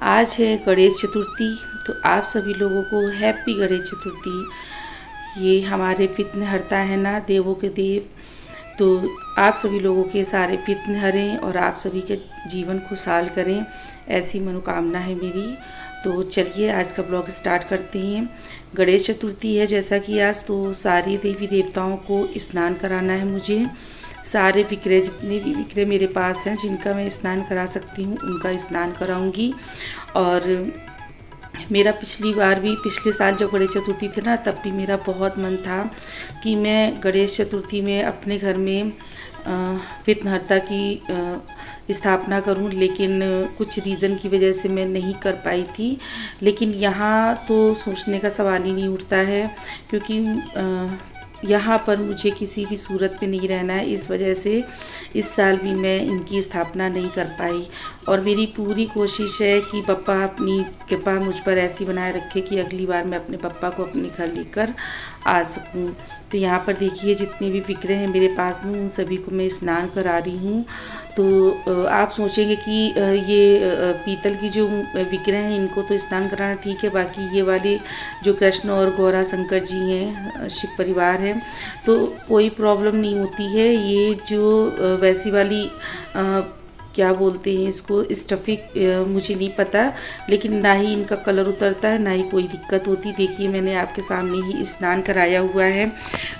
आज है गणेश चतुर्थी। तो आप सभी लोगों को हैप्पी गणेश चतुर्थी। ये हमारे विघ्नहर्ता है ना, देवों के देव। तो आप सभी लोगों के सारे विघ्न हरें और आप सभी के जीवन खुशहाल करें, ऐसी मनोकामना है मेरी। तो चलिए आज का ब्लॉग स्टार्ट करते हैं। गणेश चतुर्थी है जैसा कि आज, तो सारे देवी देवताओं को स्नान कराना है मुझे। सारे विक्रय, जितने भी विक्रय मेरे पास हैं जिनका मैं स्नान करा सकती हूँ उनका स्नान कराऊंगी। और मेरा पिछले साल जब गणेश चतुर्थी थी ना, तब भी मेरा बहुत मन था कि मैं गणेश चतुर्थी में अपने घर में विघ्नहर्ता की स्थापना करूं, लेकिन कुछ रीज़न की वजह से मैं नहीं कर पाई थी। लेकिन यहाँ तो सोचने का सवाल ही नहीं उठता है, क्योंकि यहाँ पर मुझे किसी भी सूरत में नहीं रहना है। इस वजह से इस साल भी मैं इनकी स्थापना नहीं कर पाई। और मेरी पूरी कोशिश है कि पप्पा अपनी कृपा मुझ पर ऐसी बनाए रखे कि अगली बार मैं अपने पप्पा को अपने घर लेकर आ सकूं। तो यहाँ पर देखिए जितने भी विग्रह हैं मेरे पास में, उन सभी को मैं स्नान करा रही हूँ। तो आप सोचेंगे कि ये पीतल की जो विग्रह हैं इनको तो स्नान कराना ठीक है, बाकी ये वाले जो कृष्ण और गौरा शंकर जी हैं, शिव परिवार है, तो कोई प्रॉब्लम नहीं होती है। ये जो वैसी वाली क्या बोलते हैं इसको, स्टफिक, मुझे नहीं पता, लेकिन ना ही इनका कलर उतरता है ना ही कोई दिक्कत होती। देखिए मैंने आपके सामने ही स्नान कराया हुआ है।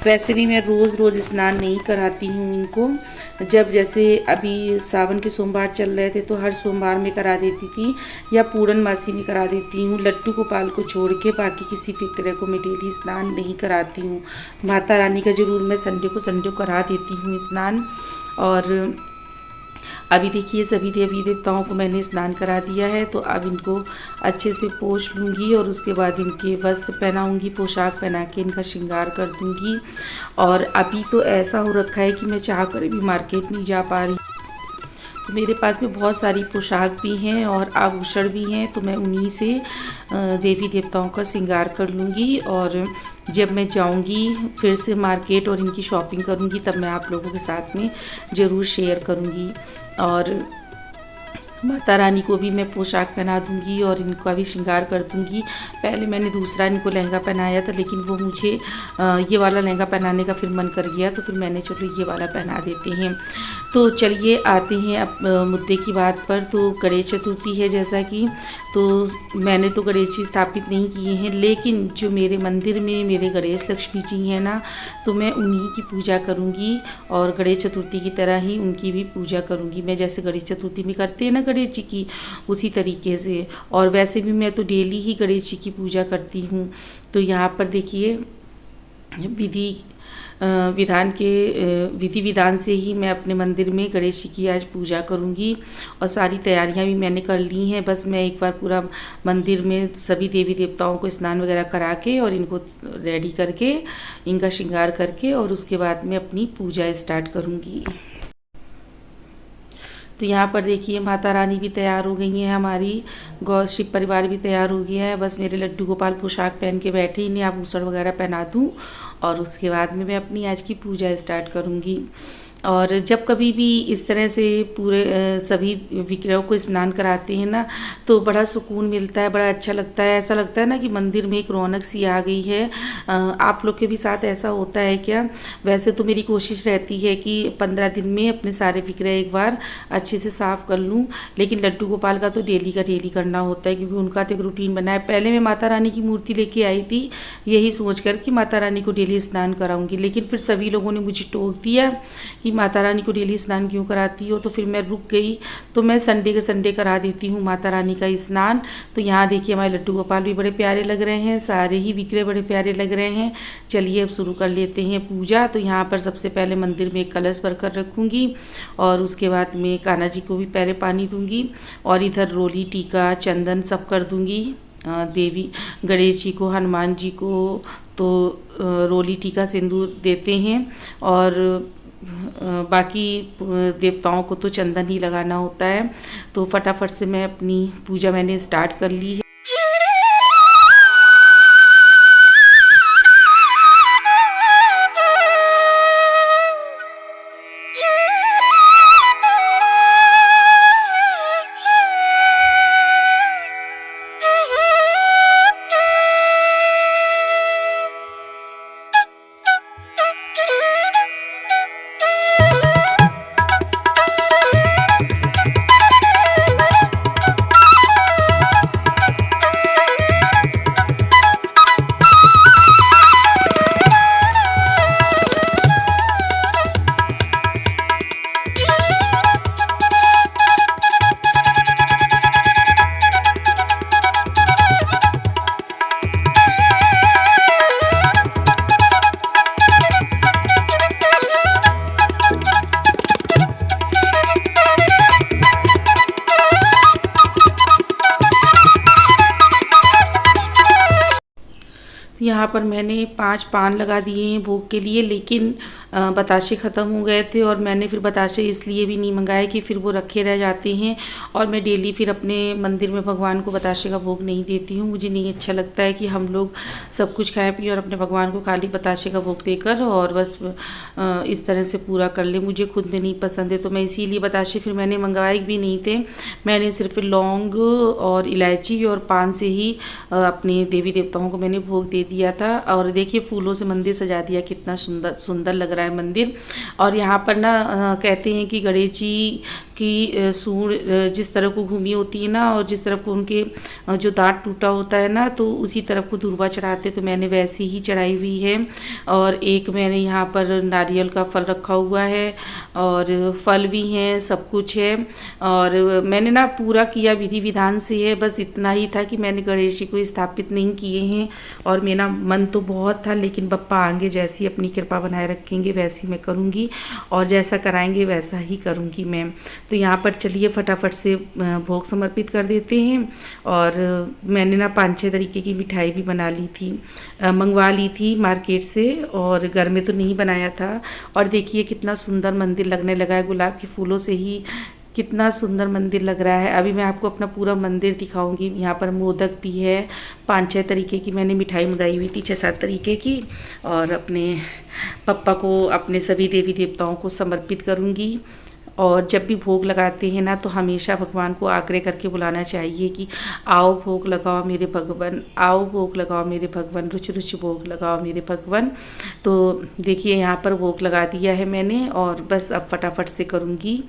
वैसे भी मैं रोज़ रोज़ स्नान नहीं कराती हूँ इनको। जब जैसे अभी सावन के सोमवार चल रहे थे तो हर सोमवार में करा देती थी, या पूर्णमासी में करा देती हूँ। लड्डू गोपाल को छोड़ के बाकी किसी विग्रह को मैं डेली स्नान नहीं कराती हूँ। माता रानी का ज़रूर मैं संडे को करा देती हूँ स्नान। और अभी देखिए सभी देवी देवताओं को मैंने स्नान करा दिया है, तो अब इनको अच्छे से पोंछ लूँगी और उसके बाद इनके वस्त्र पहनाऊँगी, पोशाक पहना के इनका श्रृंगार कर दूँगी। और अभी तो ऐसा हो रखा है कि मैं चाह कर भी मार्केट नहीं जा पा रही। तो मेरे पास में बहुत सारी पोशाक भी हैं और आभूषण भी हैं, तो मैं उन्हीं से देवी देवताओं का श्रृंगार कर लूँगी। और जब मैं जाऊँगी फिर से मार्केट और इनकी शॉपिंग करूँगी, तब मैं आप लोगों के साथ में ज़रूर शेयर करूँगी। और माता रानी को भी मैं पोशाक पहना दूंगी और इनका भी श्रृंगार कर दूंगी। पहले मैंने दूसरा इनको लहंगा पहनाया था, लेकिन वो मुझे ये वाला लहंगा पहनाने का फिर मन कर गया, तो फिर मैंने चलो ये वाला पहना देते हैं। तो चलिए आते हैं अब मुद्दे की बात पर। तो गणेश चतुर्थी है जैसा कि, तो मैंने तो गणेश जी स्थापित नहीं किए हैं, लेकिन जो मेरे मंदिर में मेरे गणेश लक्ष्मी जी हैं ना, तो मैं उन्हीं की पूजा करूँगी और गणेश चतुर्थी की तरह ही उनकी भी पूजा करूँगी। मैं जैसे गणेश चतुर्थी में करते हैं ना गणेश जी की, उसी तरीके से। और वैसे भी मैं तो डेली ही गणेश जी की पूजा करती हूँ। तो यहाँ पर देखिए विधि विधान से ही मैं अपने मंदिर में गणेश जी की आज पूजा करूँगी। और सारी तैयारियां भी मैंने कर ली हैं। बस मैं एक बार पूरा मंदिर में सभी देवी देवताओं को स्नान वगैरह करा के और इनको रेडी करके, इनका श्रृंगार करके, और उसके बाद मैं अपनी पूजा स्टार्ट करूँगी। तो यहाँ पर देखिए माता रानी भी तैयार हो गई हैं, हमारी गौ शिव परिवार भी तैयार हो गया है। बस मेरे लड्डू गोपाल पोशाक पहन के बैठे, इन्हें आभूषण वगैरह पहना दूँ और उसके बाद में मैं अपनी आज की पूजा स्टार्ट करूँगी। और जब कभी भी इस तरह से पूरे सभी विग्रहों को स्नान कराते हैं ना, तो बड़ा सुकून मिलता है, बड़ा अच्छा लगता है। ऐसा लगता है ना कि मंदिर में एक रौनक सी आ गई है। आप लोग के भी साथ ऐसा होता है क्या? वैसे तो मेरी कोशिश रहती है कि 15 दिन में अपने सारे विग्रह एक बार अच्छे से साफ़ कर लूँ, लेकिन लड्डू गोपाल का तो डेली का डेली करना होता है, क्योंकि उनका तो एक रूटीन बना है। पहले मैं माता रानी की मूर्ति लेके आई थी यही सोच कर कि माता रानी को डेली स्नान कराऊंगी, लेकिन फिर सभी लोगों ने मुझे टोक दिया कि माता रानी को डेली स्नान क्यों कराती हो, तो फिर मैं रुक गई। तो मैं संडे के संडे करा देती हूँ माता रानी का स्नान। तो यहाँ देखिए हमारे लड्डू गोपाल भी बड़े प्यारे लग रहे हैं, सारे ही विग्रह बड़े प्यारे लग रहे हैं। चलिए अब शुरू कर लेते हैं पूजा। तो यहाँ पर सबसे पहले मंदिर में एक कलश भरकर रखूँगी और उसके बाद में कान्हा जी को भी पहले पानी दूँगी और इधर रोली, टीका, चंदन सब कर दूँगी। देवी गणेश जी को, हनुमान जी को तो रोली, टीका, सिंदूर देते हैं, और बाकी देवताओं को तो चंदन ही लगाना होता है। तो फटाफट से मैं अपनी पूजा मैंने स्टार्ट कर ली है। यहाँ पर मैंने 5 पान लगा दिए हैं भोग के लिए, लेकिन बताशे ख़त्म हो गए थे और मैंने फिर बताशे इसलिए भी नहीं मंगाए कि फिर वो रखे रह जाते हैं और मैं डेली फिर अपने मंदिर में भगवान को बताशे का भोग नहीं देती हूँ। मुझे नहीं अच्छा लगता है कि हम लोग सब कुछ खाएं पिए और अपने भगवान को खाली बताशे का भोग देकर और बस इस तरह से पूरा कर ले। मुझे खुद में नहीं पसंद है, तो मैं इसीलिए बताशे फिर मैंने मंगवाए भी नहीं थे। मैंने सिर्फ लौंग और इलायची और पान से ही अपने देवी देवताओं को मैंने भोग दे दिया था। और देखिए फूलों से मंदिर सजा दिया, कितना सुंदर सुंदर लग रहा है मंदिर। और यहाँ पर ना कहते हैं कि गणेश जी की सूंड जिस तरफ को घूमी होती है ना, और जिस तरफ को उनके जो दांत टूटा होता है ना, तो उसी तरफ को दूर्वा चढ़ाते, तो मैंने वैसी ही चढ़ाई हुई है। और एक मैंने यहाँ पर नारियल का फल रखा हुआ है और फल भी हैं, सब कुछ है। और मैंने ना पूरा किया विधि विधान से है, बस इतना ही था कि मैंने गणेश जी को स्थापित नहीं किए हैं। और मेरा मन तो बहुत था, लेकिन बप्पा आएंगे जैसी अपनी कृपा बनाए रखेंगे वैसी मैं करूँगी और जैसा कराएंगे वैसा ही करूँगी मैं। तो यहाँ पर चलिए फटाफट से भोग समर्पित कर देते हैं। और मैंने ना 5-6 तरीके की मिठाई भी बना ली थी, मंगवा ली थी मार्केट से, और घर में तो नहीं बनाया था। और देखिए कितना सुंदर मंदिर लगने लगा है, गुलाब के फूलों से ही कितना सुंदर मंदिर लग रहा है। अभी मैं आपको अपना पूरा मंदिर दिखाऊंगी। यहाँ पर मोदक भी है, 5-6 तरीके की मैंने मिठाई मंगाई हुई थी, 6-7 तरीके की। और अपने पप्पा को, अपने सभी देवी देवताओं को समर्पित करूँगी। और जब भी भोग लगाते हैं ना, तो हमेशा भगवान को आग्रह करके बुलाना चाहिए कि आओ भोग लगाओ मेरे भगवान, आओ भोग लगाओ मेरे भगवान, रुचि रुचि भोग लगाओ मेरे भगवान। तो देखिए यहाँ पर भोग लगा दिया है मैंने, और बस अब फटाफट से करूँगी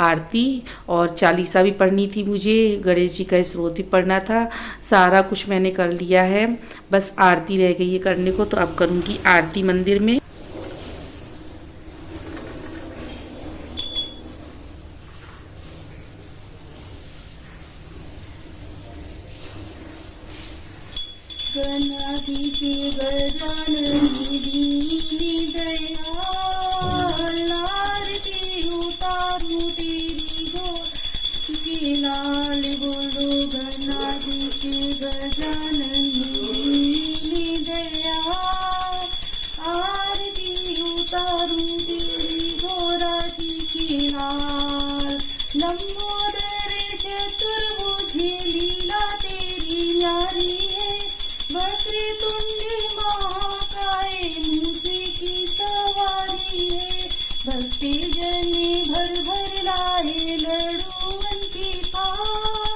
आरती। और चालीसा भी पढ़नी थी मुझे, गणेश जी का स्रोत भी पढ़ना था, सारा कुछ मैंने कर लिया है, बस आरती रह गई है करने को। तो अब करूँगी आरती मंदिर में। गणाधीश गजाननी दीनी दयाल, आरती उतारू तेरी गोर की लाल, बोलो गणाधीश गजाननी दीनी दयाल, आरती उतारू तेरी गोराजी की लाल। लंबोदर चतुर्भुज लीला तेरी न्यारी है, वक्रतुंड महाकाय मूसे की सवारी है। भक्ति जने भर भर लाए लड्डूअन की थाल,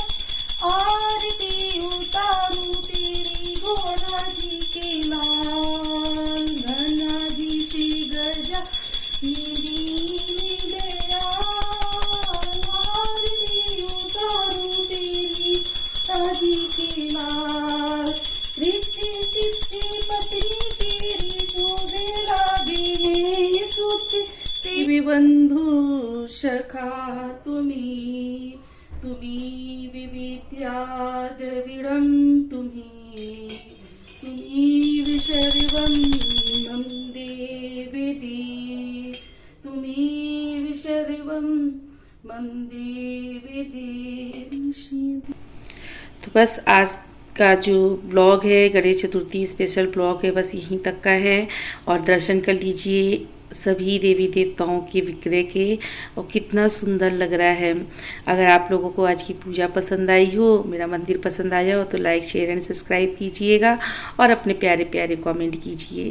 आरती उतारू तेरी गोराजी के लाल। गणाधीश गजा दीनी दयाल, आरती उतारू तेरी गोराजी के लाल। रिद्धि सिद्धि पत्नी तेरी शोभे लागे है, सुख बंधु सखा तुम्ही, तुम्ही विविद्या द्रविडम तुम्ही, तुम्ही विसर्वम मम देवी, तुम्ही विसर्वम मम देवी। तो बस आज का जो ब्लॉग है, गणेश चतुर्थी स्पेशल ब्लॉग है, बस यहीं तक का है। और दर्शन कर लीजिए सभी देवी देवताओं के विग्रह के, और कितना सुंदर लग रहा है। अगर आप लोगों को आज की पूजा पसंद आई हो, मेरा मंदिर पसंद आया हो, तो लाइक शेयर एंड सब्सक्राइब कीजिएगा और अपने प्यारे प्यारे कमेंट कीजिए।